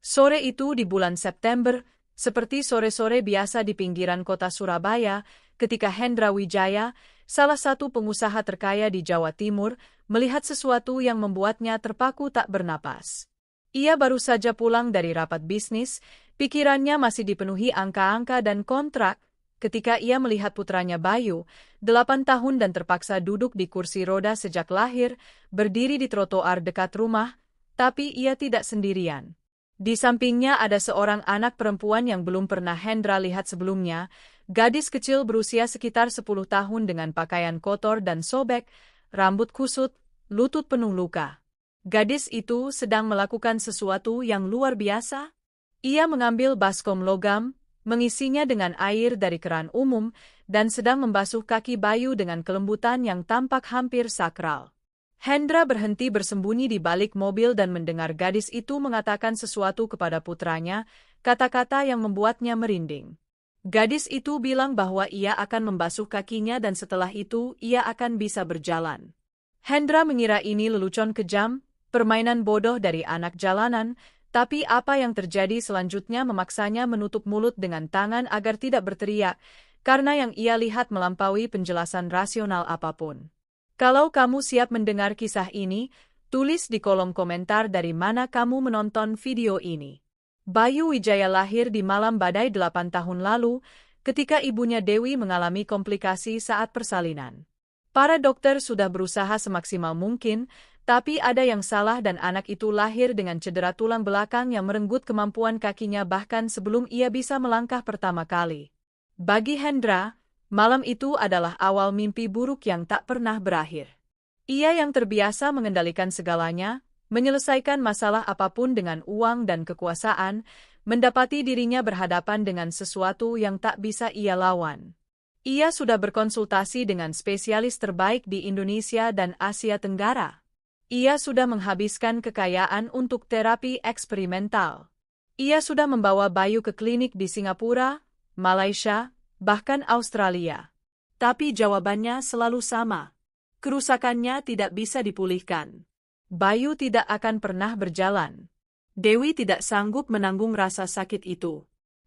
Sore itu di bulan September, seperti sore-sore biasa di pinggiran kota Surabaya, ketika Hendra Wijaya, salah satu pengusaha terkaya di Jawa Timur, melihat sesuatu yang membuatnya terpaku tak bernapas. Ia baru saja pulang dari rapat bisnis, pikirannya masih dipenuhi angka-angka dan kontrak, ketika ia melihat putranya Bayu, 8 tahun dan terpaksa duduk di kursi roda sejak lahir, berdiri di trotoar dekat rumah, tapi ia tidak sendirian. Di sampingnya ada seorang anak perempuan yang belum pernah Hendra lihat sebelumnya, gadis kecil berusia sekitar 10 tahun dengan pakaian kotor dan sobek, rambut kusut, lutut penuh luka. Gadis itu sedang melakukan sesuatu yang luar biasa. Ia mengambil baskom logam, mengisinya dengan air dari keran umum, dan sedang membasuh kaki Bayu dengan kelembutan yang tampak hampir sakral. Hendra berhenti bersembunyi di balik mobil dan mendengar gadis itu mengatakan sesuatu kepada putranya, kata-kata yang membuatnya merinding. Gadis itu bilang bahwa ia akan membasuh kakinya dan setelah itu ia akan bisa berjalan. Hendra mengira ini lelucon kejam, permainan bodoh dari anak jalanan, tapi apa yang terjadi selanjutnya memaksanya menutup mulut dengan tangan agar tidak berteriak, karena yang ia lihat melampaui penjelasan rasional apapun. Kalau kamu siap mendengar kisah ini, tulis di kolom komentar dari mana kamu menonton video ini. Bayu Wijaya lahir di malam badai 8 tahun lalu, ketika ibunya Dewi mengalami komplikasi saat persalinan. Para dokter sudah berusaha semaksimal mungkin, tapi ada yang salah dan anak itu lahir dengan cedera tulang belakang yang merenggut kemampuan kakinya bahkan sebelum ia bisa melangkah pertama kali. Bagi Hendra, malam itu adalah awal mimpi buruk yang tak pernah berakhir. Ia yang terbiasa mengendalikan segalanya, menyelesaikan masalah apapun dengan uang dan kekuasaan, mendapati dirinya berhadapan dengan sesuatu yang tak bisa ia lawan. Ia sudah berkonsultasi dengan spesialis terbaik di Indonesia dan Asia Tenggara. Ia sudah menghabiskan kekayaan untuk terapi eksperimental. Ia sudah membawa Bayu ke klinik di Singapura, Malaysia, bahkan Australia. Tapi jawabannya selalu sama. Kerusakannya tidak bisa dipulihkan. Bayu tidak akan pernah berjalan. Dewi tidak sanggup menanggung rasa sakit itu.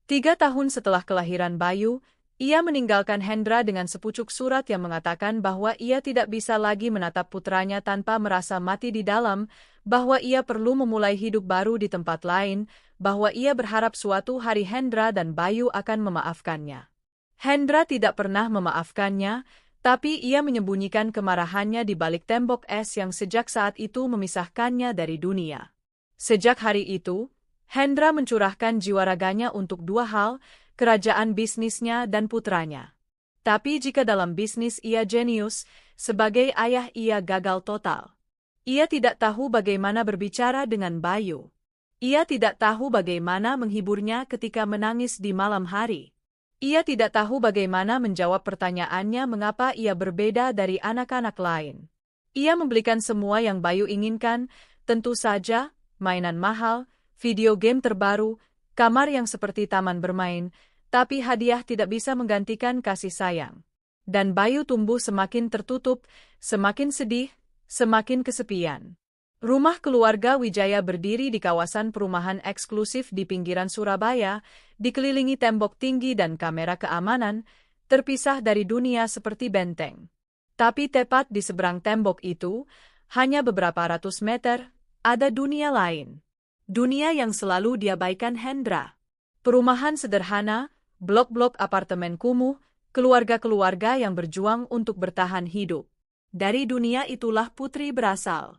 3 tahun setelah kelahiran Bayu, ia meninggalkan Hendra dengan sepucuk surat yang mengatakan bahwa ia tidak bisa lagi menatap putranya tanpa merasa mati di dalam, bahwa ia perlu memulai hidup baru di tempat lain, bahwa ia berharap suatu hari Hendra dan Bayu akan memaafkannya. Hendra tidak pernah memaafkannya, tapi ia menyembunyikan kemarahannya di balik tembok es yang sejak saat itu memisahkannya dari dunia. Sejak hari itu, Hendra mencurahkan jiwa raganya untuk 2 hal, kerajaan bisnisnya dan putranya. Tapi jika dalam bisnis ia jenius, sebagai ayah ia gagal total. Ia tidak tahu bagaimana berbicara dengan Bayu. Ia tidak tahu bagaimana menghiburnya ketika menangis di malam hari. Ia tidak tahu bagaimana menjawab pertanyaannya mengapa ia berbeda dari anak-anak lain. Ia membelikan semua yang Bayu inginkan, tentu saja, mainan mahal, video game terbaru, kamar yang seperti taman bermain, tapi hadiah tidak bisa menggantikan kasih sayang. Dan Bayu tumbuh semakin tertutup, semakin sedih, semakin kesepian. Rumah keluarga Wijaya berdiri di kawasan perumahan eksklusif di pinggiran Surabaya, dikelilingi tembok tinggi dan kamera keamanan, terpisah dari dunia seperti benteng. Tapi tepat di seberang tembok itu, hanya beberapa ratus meter, ada dunia lain. Dunia yang selalu diabaikan Hendra. Perumahan sederhana, blok-blok apartemen kumuh, keluarga-keluarga yang berjuang untuk bertahan hidup. Dari dunia itulah Putri berasal.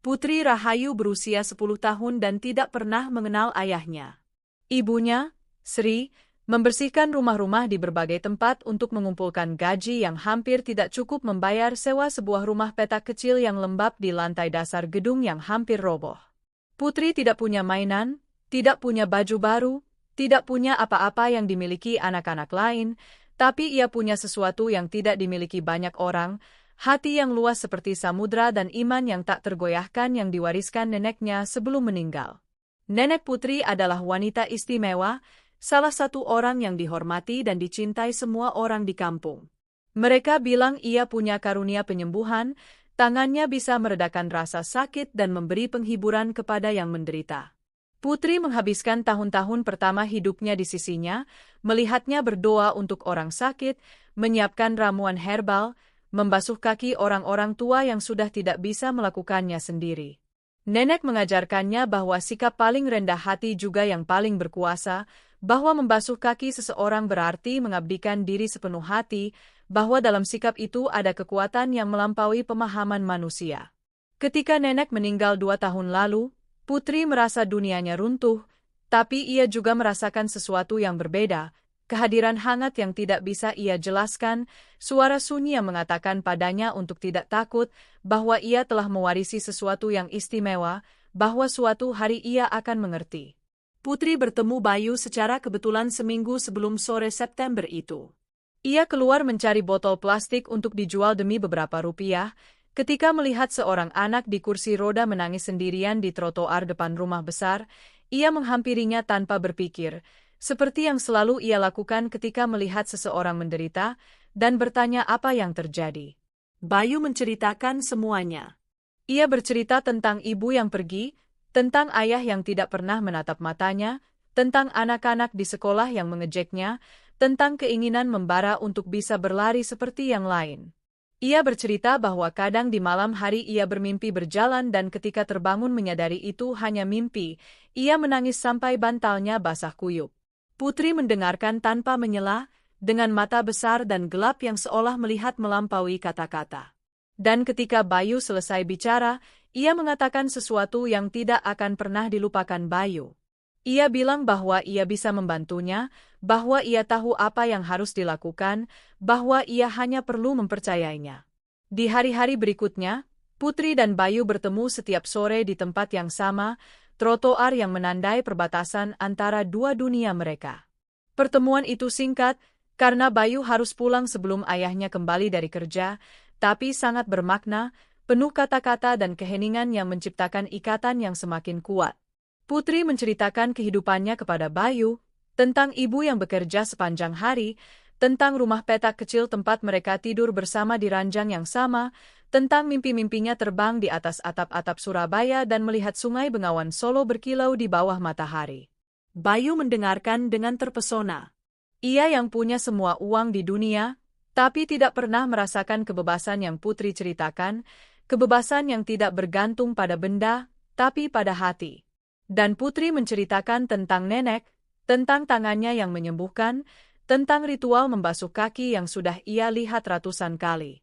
Putri Rahayu berusia 10 tahun dan tidak pernah mengenal ayahnya. Ibunya, Sri, membersihkan rumah-rumah di berbagai tempat untuk mengumpulkan gaji yang hampir tidak cukup membayar sewa sebuah rumah petak kecil yang lembab di lantai dasar gedung yang hampir roboh. Putri tidak punya mainan, tidak punya baju baru, tidak punya apa-apa yang dimiliki anak-anak lain, tapi ia punya sesuatu yang tidak dimiliki banyak orang, hati yang luas seperti samudra dan iman yang tak tergoyahkan yang diwariskan neneknya sebelum meninggal. Nenek Putri adalah wanita istimewa, salah satu orang yang dihormati dan dicintai semua orang di kampung. Mereka bilang ia punya karunia penyembuhan, tangannya bisa meredakan rasa sakit dan memberi penghiburan kepada yang menderita. Putri menghabiskan tahun-tahun pertama hidupnya di sisinya, melihatnya berdoa untuk orang sakit, menyiapkan ramuan herbal, membasuh kaki orang-orang tua yang sudah tidak bisa melakukannya sendiri. Nenek mengajarkannya bahwa sikap paling rendah hati juga yang paling berkuasa, bahwa membasuh kaki seseorang berarti mengabdikan diri sepenuh hati, bahwa dalam sikap itu ada kekuatan yang melampaui pemahaman manusia. Ketika nenek meninggal 2 tahun lalu, Putri merasa dunianya runtuh, tapi ia juga merasakan sesuatu yang berbeda, kehadiran hangat yang tidak bisa ia jelaskan, suara sunyi yang mengatakan padanya untuk tidak takut, bahwa ia telah mewarisi sesuatu yang istimewa, bahwa suatu hari ia akan mengerti. Putri bertemu Bayu secara kebetulan seminggu sebelum sore September itu. Ia keluar mencari botol plastik untuk dijual demi beberapa rupiah, ketika melihat seorang anak di kursi roda menangis sendirian di trotoar depan rumah besar, ia menghampirinya tanpa berpikir, seperti yang selalu ia lakukan ketika melihat seseorang menderita, dan bertanya apa yang terjadi. Bayu menceritakan semuanya. Ia bercerita tentang ibu yang pergi, tentang ayah yang tidak pernah menatap matanya, tentang anak-anak di sekolah yang mengejeknya, tentang keinginan membara untuk bisa berlari seperti yang lain. Ia bercerita bahwa kadang di malam hari ia bermimpi berjalan dan ketika terbangun menyadari itu hanya mimpi, ia menangis sampai bantalnya basah kuyup. Putri mendengarkan tanpa menyela, dengan mata besar dan gelap yang seolah melihat melampaui kata-kata. Dan ketika Bayu selesai bicara, ia mengatakan sesuatu yang tidak akan pernah dilupakan Bayu. Ia bilang bahwa ia bisa membantunya, bahwa ia tahu apa yang harus dilakukan, bahwa ia hanya perlu mempercayainya. Di hari-hari berikutnya, Putri dan Bayu bertemu setiap sore di tempat yang sama, trotoar yang menandai perbatasan antara dua dunia mereka. Pertemuan itu singkat, karena Bayu harus pulang sebelum ayahnya kembali dari kerja, tapi sangat bermakna, penuh kata-kata dan keheningan yang menciptakan ikatan yang semakin kuat. Putri menceritakan kehidupannya kepada Bayu, tentang ibu yang bekerja sepanjang hari, tentang rumah petak kecil tempat mereka tidur bersama di ranjang yang sama, tentang mimpi-mimpinya terbang di atas atap-atap Surabaya dan melihat sungai Bengawan Solo berkilau di bawah matahari. Bayu mendengarkan dengan terpesona. Ia yang punya semua uang di dunia, tapi tidak pernah merasakan kebebasan yang Putri ceritakan, kebebasan yang tidak bergantung pada benda, tapi pada hati. Dan Putri menceritakan tentang nenek, tentang tangannya yang menyembuhkan, tentang ritual membasuh kaki yang sudah ia lihat ratusan kali.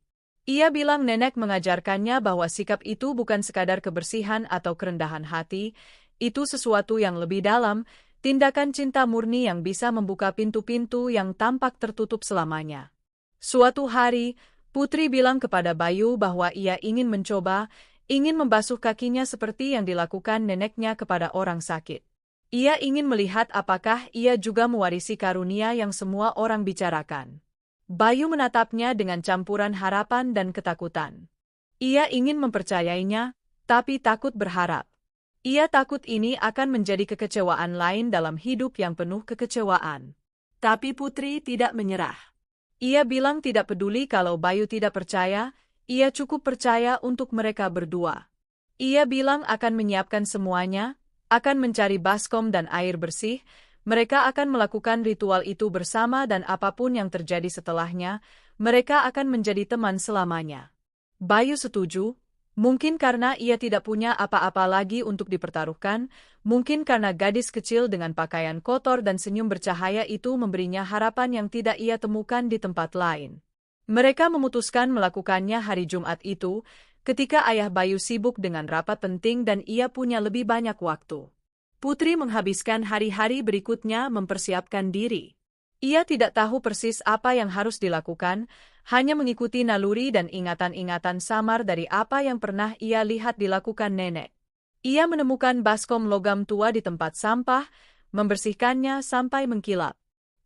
Ia bilang nenek mengajarkannya bahwa sikap itu bukan sekadar kebersihan atau kerendahan hati, itu sesuatu yang lebih dalam, tindakan cinta murni yang bisa membuka pintu-pintu yang tampak tertutup selamanya. Suatu hari, Putri bilang kepada Bayu bahwa ia ingin mencoba, ingin membasuh kakinya seperti yang dilakukan neneknya kepada orang sakit. Ia ingin melihat apakah ia juga mewarisi karunia yang semua orang bicarakan. Bayu menatapnya dengan campuran harapan dan ketakutan. Ia ingin mempercayainya, tapi takut berharap. Ia takut ini akan menjadi kekecewaan lain dalam hidup yang penuh kekecewaan. Tapi Putri tidak menyerah. Ia bilang tidak peduli kalau Bayu tidak percaya, ia cukup percaya untuk mereka berdua. Ia bilang akan menyiapkan semuanya, akan mencari baskom dan air bersih, mereka akan melakukan ritual itu bersama dan apapun yang terjadi setelahnya, mereka akan menjadi teman selamanya. Bayu setuju, mungkin karena ia tidak punya apa-apa lagi untuk dipertaruhkan, mungkin karena gadis kecil dengan pakaian kotor dan senyum bercahaya itu memberinya harapan yang tidak ia temukan di tempat lain. Mereka memutuskan melakukannya hari Jumat itu, ketika ayah Bayu sibuk dengan rapat penting dan ia punya lebih banyak waktu. Putri menghabiskan hari-hari berikutnya mempersiapkan diri. Ia tidak tahu persis apa yang harus dilakukan, hanya mengikuti naluri dan ingatan-ingatan samar dari apa yang pernah ia lihat dilakukan nenek. Ia menemukan baskom logam tua di tempat sampah, membersihkannya sampai mengkilap.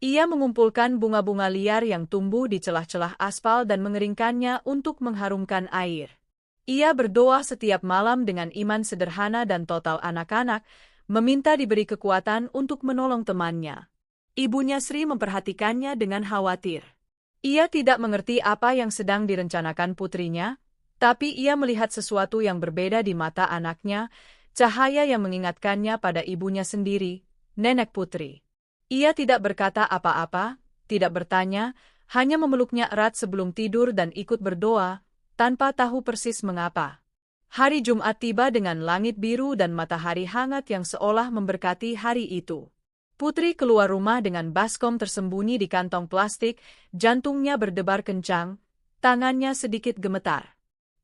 Ia mengumpulkan bunga-bunga liar yang tumbuh di celah-celah aspal dan mengeringkannya untuk mengharumkan air. Ia berdoa setiap malam dengan iman sederhana dan total anak-anak, meminta diberi kekuatan untuk menolong temannya. Ibunya Sri memperhatikannya dengan khawatir. Ia tidak mengerti apa yang sedang direncanakan putrinya, tapi ia melihat sesuatu yang berbeda di mata anaknya, cahaya yang mengingatkannya pada ibunya sendiri, nenek Putri. Ia tidak berkata apa-apa, tidak bertanya, hanya memeluknya erat sebelum tidur dan ikut berdoa, tanpa tahu persis mengapa. Hari Jumat tiba dengan langit biru dan matahari hangat yang seolah memberkati hari itu. Putri keluar rumah dengan baskom tersembunyi di kantong plastik, jantungnya berdebar kencang, tangannya sedikit gemetar.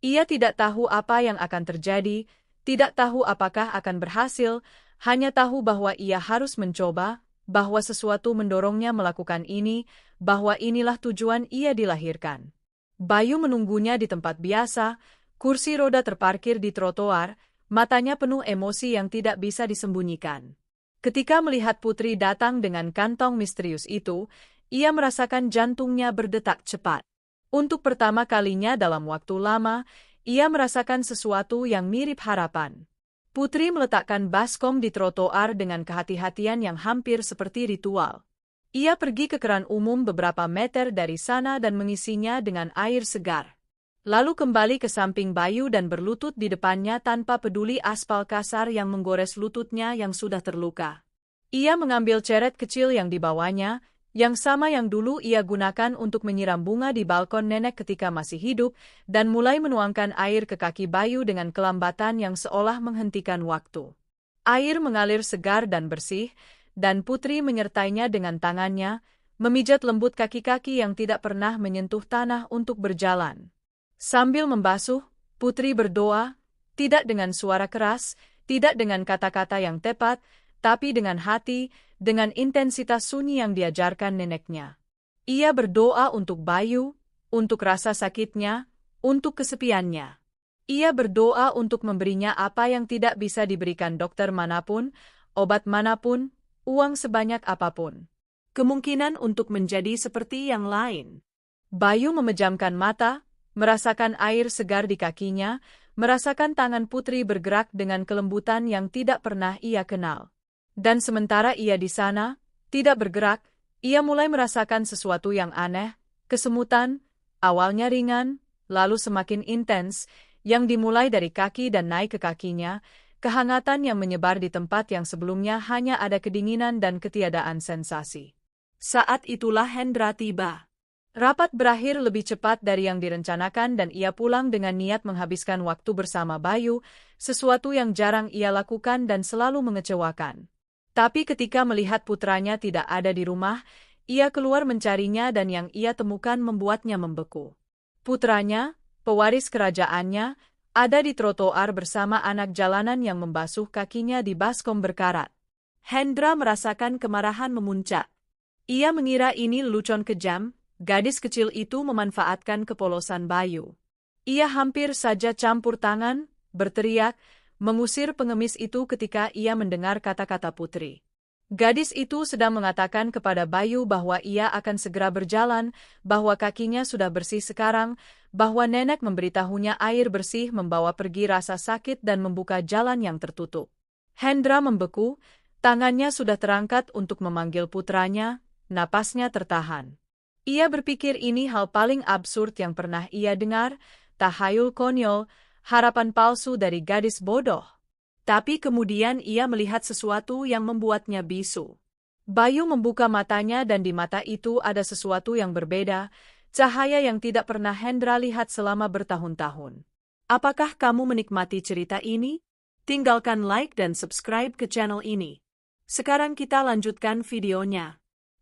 Ia tidak tahu apa yang akan terjadi, tidak tahu apakah akan berhasil, hanya tahu bahwa ia harus mencoba, bahwa sesuatu mendorongnya melakukan ini, bahwa inilah tujuan ia dilahirkan. Bayu menunggunya di tempat biasa, kursi roda terparkir di trotoar, matanya penuh emosi yang tidak bisa disembunyikan. Ketika melihat Putri datang dengan kantong misterius itu, ia merasakan jantungnya berdetak cepat. Untuk pertama kalinya dalam waktu lama, ia merasakan sesuatu yang mirip harapan. Putri meletakkan baskom di trotoar dengan kehati-hatian yang hampir seperti ritual. Ia pergi ke keran umum beberapa meter dari sana dan mengisinya dengan air segar. Lalu kembali ke samping Bayu dan berlutut di depannya tanpa peduli aspal kasar yang menggores lututnya yang sudah terluka. Ia mengambil ceret kecil yang dibawanya, yang sama yang dulu ia gunakan untuk menyiram bunga di balkon nenek ketika masih hidup, dan mulai menuangkan air ke kaki Bayu dengan kelambatan yang seolah menghentikan waktu. Air mengalir segar dan bersih, dan Putri menyertainya dengan tangannya, memijat lembut kaki-kaki yang tidak pernah menyentuh tanah untuk berjalan. Sambil membasuh, Putri berdoa, tidak dengan suara keras, tidak dengan kata-kata yang tepat, tapi dengan hati, dengan intensitas sunyi yang diajarkan neneknya. Ia berdoa untuk Bayu, untuk rasa sakitnya, untuk kesepiannya. Ia berdoa untuk memberinya apa yang tidak bisa diberikan dokter manapun, obat manapun, uang sebanyak apapun. Kemungkinan untuk menjadi seperti yang lain. Bayu memejamkan mata, merasakan air segar di kakinya, merasakan tangan Putri bergerak dengan kelembutan yang tidak pernah ia kenal. Dan sementara ia di sana, tidak bergerak, ia mulai merasakan sesuatu yang aneh, kesemutan, awalnya ringan, lalu semakin intens, yang dimulai dari kaki dan naik ke kakinya, kehangatan yang menyebar di tempat yang sebelumnya hanya ada kedinginan dan ketiadaan sensasi. Saat itulah Hendra tiba. Rapat berakhir lebih cepat dari yang direncanakan dan ia pulang dengan niat menghabiskan waktu bersama Bayu, sesuatu yang jarang ia lakukan dan selalu mengecewakan. Tapi ketika melihat putranya tidak ada di rumah, ia keluar mencarinya dan yang ia temukan membuatnya membeku. Putranya, pewaris kerajaannya, ada di trotoar bersama anak jalanan yang membasuh kakinya di baskom berkarat. Hendra merasakan kemarahan memuncak. Ia mengira ini lelucon kejam, gadis kecil itu memanfaatkan kepolosan Bayu. Ia hampir saja campur tangan, berteriak, mengusir pengemis itu ketika ia mendengar kata-kata Putri. Gadis itu sedang mengatakan kepada Bayu bahwa ia akan segera berjalan, bahwa kakinya sudah bersih sekarang, bahwa nenek memberitahunya air bersih membawa pergi rasa sakit dan membuka jalan yang tertutup. Hendra membeku, tangannya sudah terangkat untuk memanggil putranya, napasnya tertahan. Ia berpikir ini hal paling absurd yang pernah ia dengar, tahayul konyol, harapan palsu dari gadis bodoh. Tapi kemudian ia melihat sesuatu yang membuatnya bisu. Bayu membuka matanya dan di mata itu ada sesuatu yang berbeda, cahaya yang tidak pernah Hendra lihat selama bertahun-tahun. Apakah kamu menikmati cerita ini? Tinggalkan like dan subscribe ke channel ini. Sekarang kita lanjutkan videonya.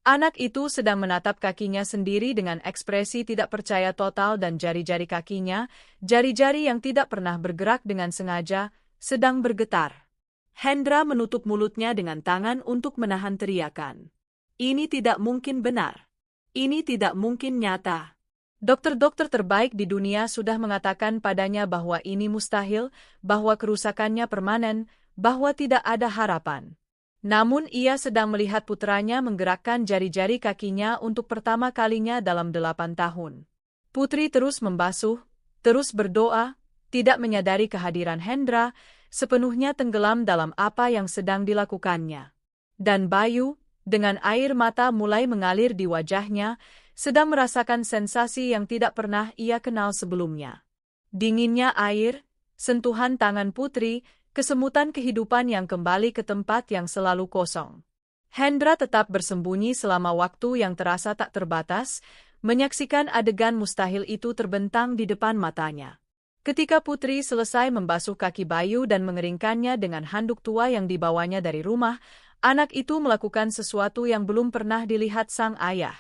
Anak itu sedang menatap kakinya sendiri dengan ekspresi tidak percaya total dan jari-jari kakinya, jari-jari yang tidak pernah bergerak dengan sengaja, sedang bergetar. Hendra menutup mulutnya dengan tangan untuk menahan teriakan. Ini tidak mungkin benar. Ini tidak mungkin nyata. Dokter-dokter terbaik di dunia sudah mengatakan padanya bahwa ini mustahil, bahwa kerusakannya permanen, bahwa tidak ada harapan. Namun ia sedang melihat putranya menggerakkan jari-jari kakinya untuk pertama kalinya dalam 8 tahun. Putri terus membasuh, terus berdoa, tidak menyadari kehadiran Hendra, sepenuhnya tenggelam dalam apa yang sedang dilakukannya. Dan Bayu, dengan air mata mulai mengalir di wajahnya, sedang merasakan sensasi yang tidak pernah ia kenal sebelumnya. Dinginnya air, sentuhan tangan Putri, Kesemutan kehidupan yang kembali ke tempat yang selalu kosong. Hendra tetap bersembunyi selama waktu yang terasa tak terbatas, menyaksikan adegan mustahil itu terbentang di depan matanya. Ketika Putri selesai membasuh kaki Bayu dan mengeringkannya dengan handuk tua yang dibawanya dari rumah, anak itu melakukan sesuatu yang belum pernah dilihat sang ayah.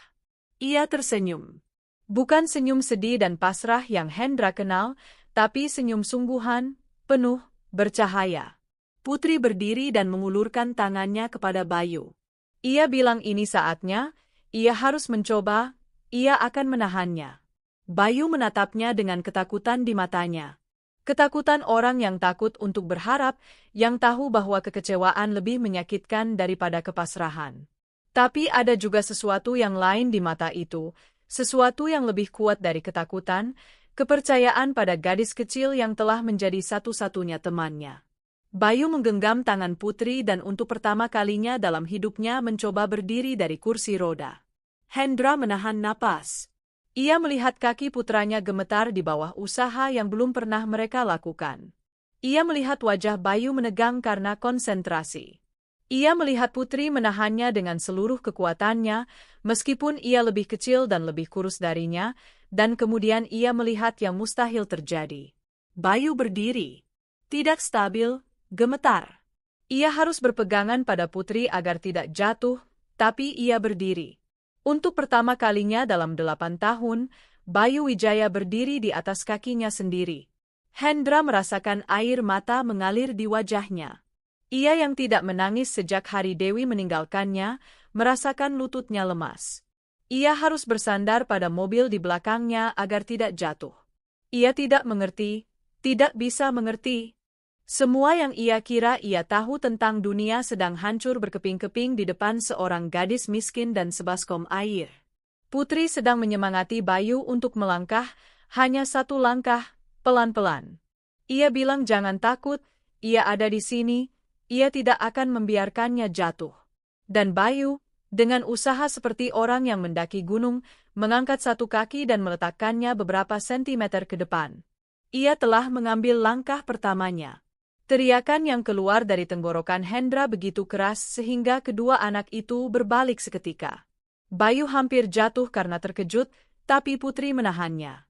Ia tersenyum. Bukan senyum sedih dan pasrah yang Hendra kenal, tapi senyum sungguhan, penuh, bercahaya. Putri berdiri dan mengulurkan tangannya kepada Bayu. Ia bilang ini saatnya, ia harus mencoba, ia akan menahannya. Bayu menatapnya dengan ketakutan di matanya. Ketakutan orang yang takut untuk berharap, yang tahu bahwa kekecewaan lebih menyakitkan daripada kepasrahan. Tapi ada juga sesuatu yang lain di mata itu, sesuatu yang lebih kuat dari ketakutan, kepercayaan pada gadis kecil yang telah menjadi satu-satunya temannya. Bayu menggenggam tangan Putri dan untuk pertama kalinya dalam hidupnya mencoba berdiri dari kursi roda. Hendra menahan napas. Ia melihat kaki putranya gemetar di bawah usaha yang belum pernah mereka lakukan. Ia melihat wajah Bayu menegang karena konsentrasi. Ia melihat Putri menahannya dengan seluruh kekuatannya, meskipun ia lebih kecil dan lebih kurus darinya, dan kemudian ia melihat yang mustahil terjadi. Bayu berdiri. Tidak stabil, gemetar. Ia harus berpegangan pada Putri agar tidak jatuh, tapi ia berdiri. Untuk pertama kalinya dalam 8 tahun, Bayu Wijaya berdiri di atas kakinya sendiri. Hendra merasakan air mata mengalir di wajahnya. Ia yang tidak menangis sejak hari Dewi meninggalkannya, merasakan lututnya lemas. Ia harus bersandar pada mobil di belakangnya agar tidak jatuh. Ia tidak mengerti, tidak bisa mengerti. Semua yang ia kira ia tahu tentang dunia sedang hancur berkeping-keping di depan seorang gadis miskin dan sebaskom air. Putri sedang menyemangati Bayu untuk melangkah, hanya satu langkah, pelan-pelan. Ia bilang jangan takut, ia ada di sini, ia tidak akan membiarkannya jatuh. Dan Bayu, dengan usaha seperti orang yang mendaki gunung, mengangkat satu kaki dan meletakkannya beberapa sentimeter ke depan. Ia telah mengambil langkah pertamanya. Teriakan yang keluar dari tenggorokan Hendra begitu keras sehingga kedua anak itu berbalik seketika. Bayu hampir jatuh karena terkejut, tapi Putri menahannya.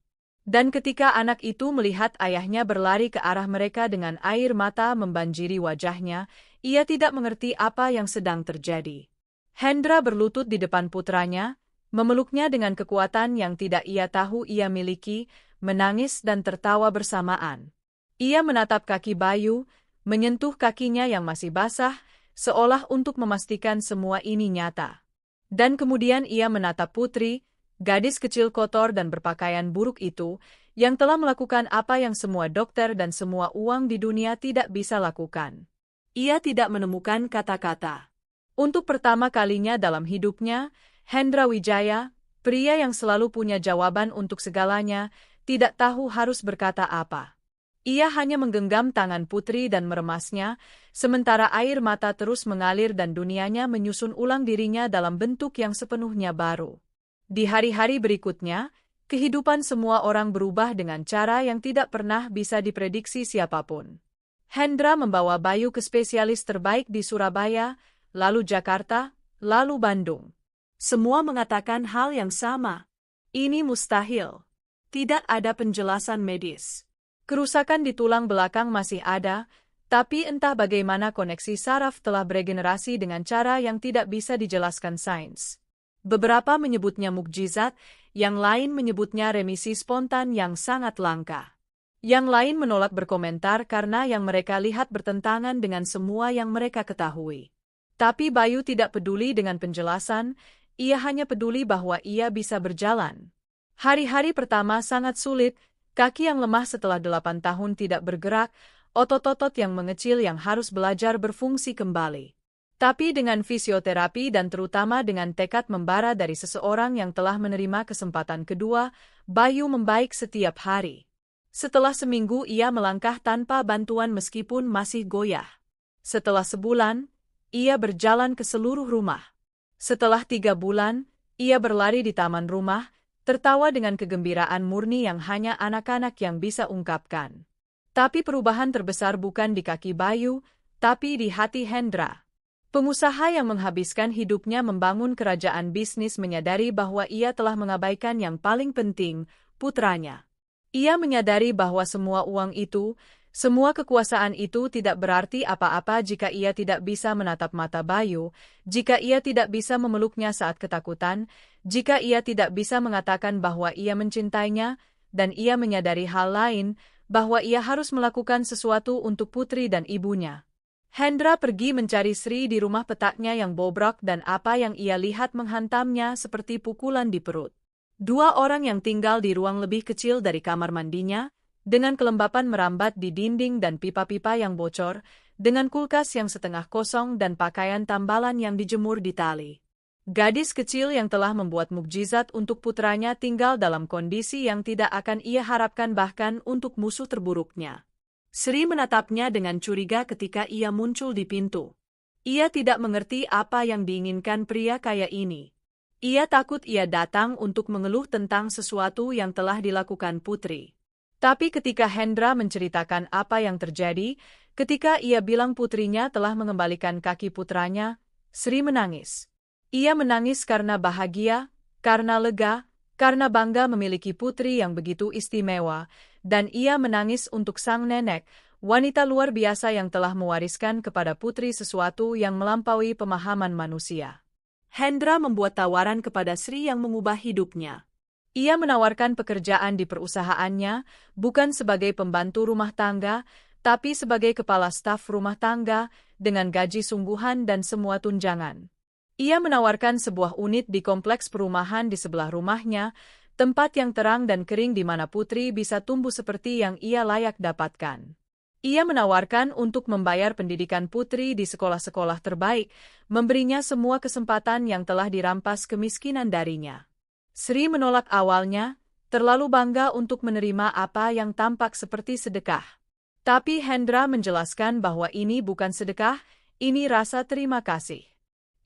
Dan ketika anak itu melihat ayahnya berlari ke arah mereka dengan air mata membanjiri wajahnya, ia tidak mengerti apa yang sedang terjadi. Hendra berlutut di depan putranya, memeluknya dengan kekuatan yang tidak ia tahu ia miliki, menangis dan tertawa bersamaan. Ia menatap kaki Bayu, menyentuh kakinya yang masih basah, seolah untuk memastikan semua ini nyata. Dan kemudian ia menatap Putri, gadis kecil kotor dan berpakaian buruk itu, yang telah melakukan apa yang semua dokter dan semua uang di dunia tidak bisa lakukan. Ia tidak menemukan kata-kata. Untuk pertama kalinya dalam hidupnya, Hendra Wijaya, pria yang selalu punya jawaban untuk segalanya, tidak tahu harus berkata apa. Ia hanya menggenggam tangan Putri dan meremasnya, sementara air mata terus mengalir dan dunianya menyusun ulang dirinya dalam bentuk yang sepenuhnya baru. Di hari-hari berikutnya, kehidupan semua orang berubah dengan cara yang tidak pernah bisa diprediksi siapapun. Hendra membawa Bayu ke spesialis terbaik di Surabaya, lalu Jakarta, lalu Bandung. Semua mengatakan hal yang sama. Ini mustahil. Tidak ada penjelasan medis. Kerusakan di tulang belakang masih ada, tapi entah bagaimana koneksi saraf telah beregenerasi dengan cara yang tidak bisa dijelaskan sains. Beberapa menyebutnya mukjizat, yang lain menyebutnya remisi spontan yang sangat langka. Yang lain menolak berkomentar karena yang mereka lihat bertentangan dengan semua yang mereka ketahui. Tapi Bayu tidak peduli dengan penjelasan, ia hanya peduli bahwa ia bisa berjalan. Hari-hari pertama sangat sulit, kaki yang lemah setelah 8 tahun tidak bergerak, otot-otot yang mengecil yang harus belajar berfungsi kembali. Tapi dengan fisioterapi dan terutama dengan tekad membara dari seseorang yang telah menerima kesempatan kedua, Bayu membaik setiap hari. Setelah seminggu ia melangkah tanpa bantuan meskipun masih goyah. Setelah sebulan, ia berjalan ke seluruh rumah. Setelah 3 bulan, ia berlari di taman rumah, tertawa dengan kegembiraan murni yang hanya anak-anak yang bisa ungkapkan. Tapi perubahan terbesar bukan di kaki Bayu, tapi di hati Hendra. Pengusaha yang menghabiskan hidupnya membangun kerajaan bisnis menyadari bahwa ia telah mengabaikan yang paling penting, putranya. Ia menyadari bahwa semua uang itu, semua kekuasaan itu tidak berarti apa-apa jika ia tidak bisa menatap mata Bayu, jika ia tidak bisa memeluknya saat ketakutan, jika ia tidak bisa mengatakan bahwa ia mencintainya, dan ia menyadari hal lain, bahwa ia harus melakukan sesuatu untuk putri dan ibunya. Hendra pergi mencari Sri di rumah petaknya yang bobrok dan apa yang ia lihat menghantamnya seperti pukulan di perut. Dua orang yang tinggal di ruang lebih kecil dari kamar mandinya, dengan kelembapan merambat di dinding dan pipa-pipa yang bocor, dengan kulkas yang setengah kosong dan pakaian tambalan yang dijemur di tali. Gadis kecil yang telah membuat mukjizat untuk putranya tinggal dalam kondisi yang tidak akan ia harapkan bahkan untuk musuh terburuknya. Sri menatapnya dengan curiga ketika ia muncul di pintu. Ia tidak mengerti apa yang diinginkan pria kaya ini. Ia takut ia datang untuk mengeluh tentang sesuatu yang telah dilakukan putri. Tapi ketika Hendra menceritakan apa yang terjadi, ketika ia bilang putrinya telah mengembalikan kaki putranya, Sri menangis. Ia menangis karena bahagia, karena lega, karena bangga memiliki putri yang begitu istimewa, dan ia menangis untuk sang nenek, wanita luar biasa yang telah mewariskan kepada putri sesuatu yang melampaui pemahaman manusia. Hendra membuat tawaran kepada Sri yang mengubah hidupnya. Ia menawarkan pekerjaan di perusahaannya, bukan sebagai pembantu rumah tangga, tapi sebagai kepala staf rumah tangga, dengan gaji sungguhan dan semua tunjangan. Ia menawarkan sebuah unit di kompleks perumahan di sebelah rumahnya, tempat yang terang dan kering di mana putri bisa tumbuh seperti yang ia layak dapatkan. Ia menawarkan untuk membayar pendidikan putri di sekolah-sekolah terbaik, memberinya semua kesempatan yang telah dirampas kemiskinan darinya. Sri menolak awalnya, terlalu bangga untuk menerima apa yang tampak seperti sedekah. Tapi Hendra menjelaskan bahwa ini bukan sedekah, ini rasa terima kasih.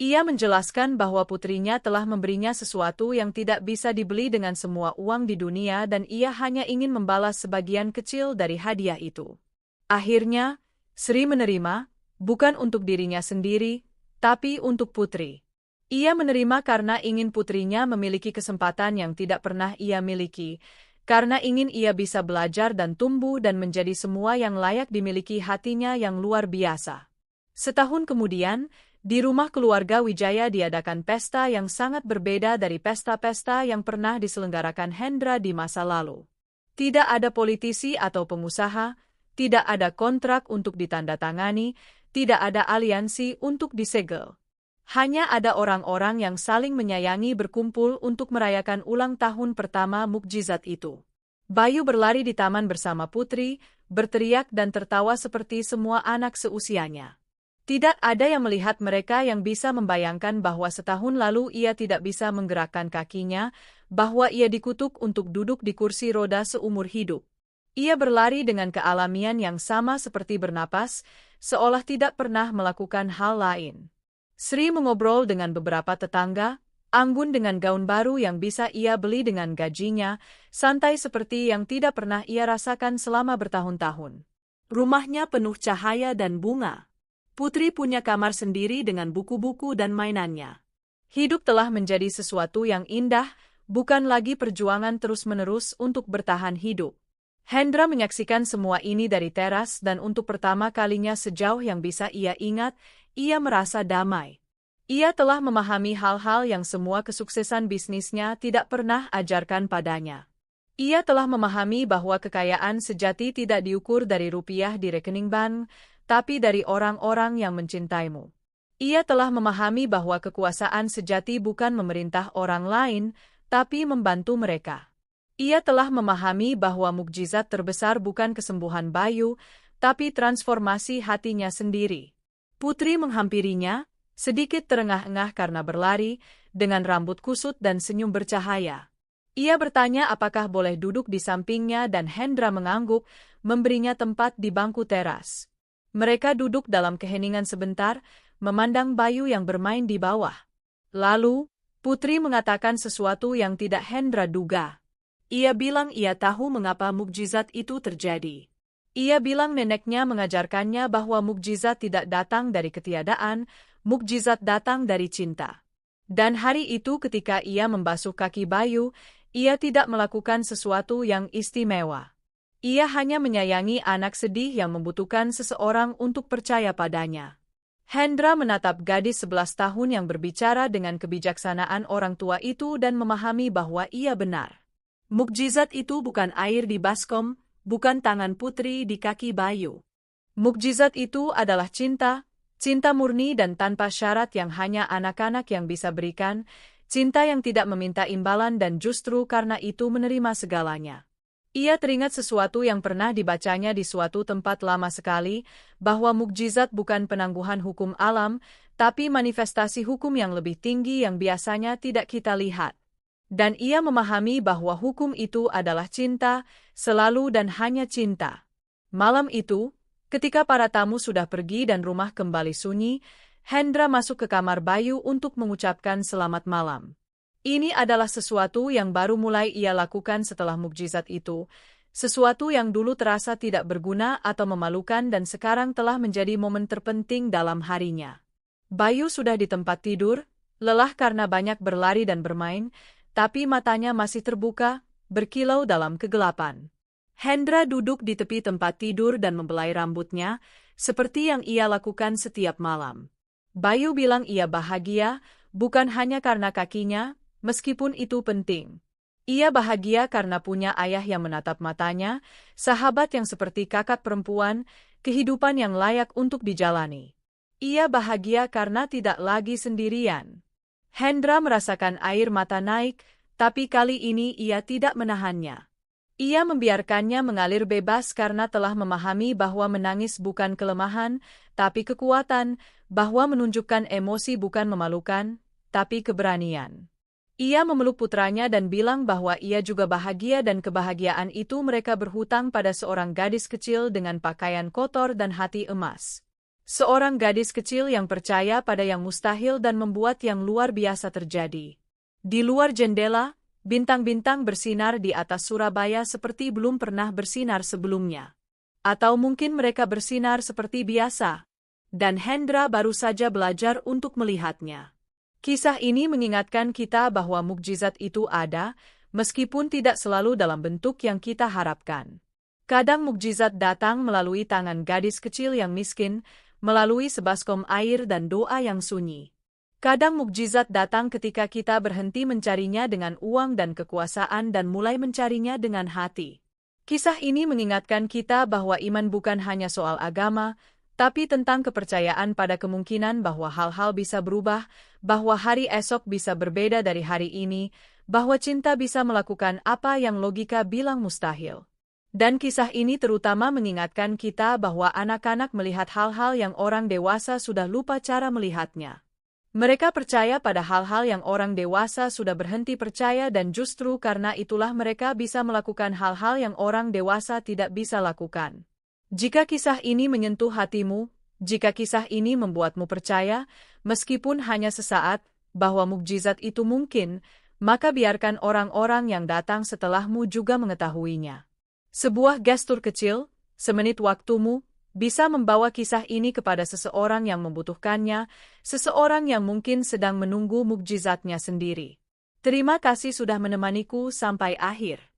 Ia menjelaskan bahwa putrinya telah memberinya sesuatu yang tidak bisa dibeli dengan semua uang di dunia dan ia hanya ingin membalas sebagian kecil dari hadiah itu. Akhirnya, Sri menerima, bukan untuk dirinya sendiri, tapi untuk putri. Ia menerima karena ingin putrinya memiliki kesempatan yang tidak pernah ia miliki, karena ingin ia bisa belajar dan tumbuh dan menjadi semua yang layak dimiliki hatinya yang luar biasa. Setahun kemudian, di rumah keluarga Wijaya diadakan pesta yang sangat berbeda dari pesta-pesta yang pernah diselenggarakan Hendra di masa lalu. Tidak ada politisi atau pengusaha, tidak ada kontrak untuk ditandatangani, tidak ada aliansi untuk disegel. Hanya ada orang-orang yang saling menyayangi berkumpul untuk merayakan ulang tahun pertama mukjizat itu. Bayu berlari di taman bersama putri, berteriak dan tertawa seperti semua anak seusianya. Tidak ada yang melihat mereka yang bisa membayangkan bahwa setahun lalu ia tidak bisa menggerakkan kakinya, bahwa ia dikutuk untuk duduk di kursi roda seumur hidup. Ia berlari dengan kealamian yang sama seperti bernapas, seolah tidak pernah melakukan hal lain. Sri mengobrol dengan beberapa tetangga, anggun dengan gaun baru yang bisa ia beli dengan gajinya, santai seperti yang tidak pernah ia rasakan selama bertahun-tahun. Rumahnya penuh cahaya dan bunga. Putri punya kamar sendiri dengan buku-buku dan mainannya. Hidup telah menjadi sesuatu yang indah, bukan lagi perjuangan terus-menerus untuk bertahan hidup. Hendra menyaksikan semua ini dari teras dan untuk pertama kalinya sejauh yang bisa ia ingat, ia merasa damai. Ia telah memahami hal-hal yang semua kesuksesan bisnisnya tidak pernah ajarkan padanya. Ia telah memahami bahwa kekayaan sejati tidak diukur dari rupiah di rekening bank, tapi dari orang-orang yang mencintaimu. Ia telah memahami bahwa kekuasaan sejati bukan memerintah orang lain, tapi membantu mereka. Ia telah memahami bahwa mukjizat terbesar bukan kesembuhan Bayu, tapi transformasi hatinya sendiri. Putri menghampirinya, sedikit terengah-engah karena berlari, dengan rambut kusut dan senyum bercahaya. Ia bertanya apakah boleh duduk di sampingnya dan Hendra mengangguk, memberinya tempat di bangku teras. Mereka duduk dalam keheningan sebentar, memandang Bayu yang bermain di bawah. Lalu, Putri mengatakan sesuatu yang tidak Hendra duga. Ia bilang ia tahu mengapa mukjizat itu terjadi. Ia bilang neneknya mengajarkannya bahwa mukjizat tidak datang dari ketiadaan, mukjizat datang dari cinta. Dan hari itu ketika ia membasuh kaki Bayu, ia tidak melakukan sesuatu yang istimewa. Ia hanya menyayangi anak sedih yang membutuhkan seseorang untuk percaya padanya. Hendra menatap gadis 11 tahun yang berbicara dengan kebijaksanaan orang tua itu dan memahami bahwa ia benar. Mukjizat itu bukan air di baskom, bukan tangan putri di kaki Bayu. Mukjizat itu adalah cinta, cinta murni dan tanpa syarat yang hanya anak-anak yang bisa berikan, cinta yang tidak meminta imbalan dan justru karena itu menerima segalanya. Ia teringat sesuatu yang pernah dibacanya di suatu tempat lama sekali, bahwa mukjizat bukan penangguhan hukum alam, tapi manifestasi hukum yang lebih tinggi yang biasanya tidak kita lihat. Dan ia memahami bahwa hukum itu adalah cinta, selalu dan hanya cinta. Malam itu, ketika para tamu sudah pergi dan rumah kembali sunyi, Hendra masuk ke kamar Bayu untuk mengucapkan selamat malam. Ini adalah sesuatu yang baru mulai ia lakukan setelah mukjizat itu, sesuatu yang dulu terasa tidak berguna atau memalukan dan sekarang telah menjadi momen terpenting dalam harinya. Bayu sudah di tempat tidur, lelah karena banyak berlari dan bermain, tapi matanya masih terbuka, berkilau dalam kegelapan. Hendra duduk di tepi tempat tidur dan membelai rambutnya, seperti yang ia lakukan setiap malam. Bayu bilang ia bahagia, bukan hanya karena kakinya, meskipun itu penting. Ia bahagia karena punya ayah yang menatap matanya, sahabat yang seperti kakak perempuan, kehidupan yang layak untuk dijalani. Ia bahagia karena tidak lagi sendirian. Hendra merasakan air mata naik, tapi kali ini ia tidak menahannya. Ia membiarkannya mengalir bebas karena telah memahami bahwa menangis bukan kelemahan, tapi kekuatan, bahwa menunjukkan emosi bukan memalukan, tapi keberanian. Ia memeluk putranya dan bilang bahwa ia juga bahagia dan kebahagiaan itu mereka berhutang pada seorang gadis kecil dengan pakaian kotor dan hati emas. Seorang gadis kecil yang percaya pada yang mustahil dan membuat yang luar biasa terjadi. Di luar jendela, bintang-bintang bersinar di atas Surabaya seperti belum pernah bersinar sebelumnya. Atau mungkin mereka bersinar seperti biasa. Dan Hendra baru saja belajar untuk melihatnya. Kisah ini mengingatkan kita bahwa mukjizat itu ada, meskipun tidak selalu dalam bentuk yang kita harapkan. Kadang mukjizat datang melalui tangan gadis kecil yang miskin, melalui sebaskom air dan doa yang sunyi. Kadang mukjizat datang ketika kita berhenti mencarinya dengan uang dan kekuasaan dan mulai mencarinya dengan hati. Kisah ini mengingatkan kita bahwa iman bukan hanya soal agama, tapi tentang kepercayaan pada kemungkinan bahwa hal-hal bisa berubah, bahwa hari esok bisa berbeda dari hari ini, bahwa cinta bisa melakukan apa yang logika bilang mustahil. Dan kisah ini terutama mengingatkan kita bahwa anak-anak melihat hal-hal yang orang dewasa sudah lupa cara melihatnya. Mereka percaya pada hal-hal yang orang dewasa sudah berhenti percaya dan justru karena itulah mereka bisa melakukan hal-hal yang orang dewasa tidak bisa lakukan. Jika kisah ini menyentuh hatimu, jika kisah ini membuatmu percaya, meskipun hanya sesaat, bahwa mukjizat itu mungkin, maka biarkan orang-orang yang datang setelahmu juga mengetahuinya. Sebuah gestur kecil, semenit waktumu, bisa membawa kisah ini kepada seseorang yang membutuhkannya, seseorang yang mungkin sedang menunggu mukjizatnya sendiri. Terima kasih sudah menemaniku sampai akhir.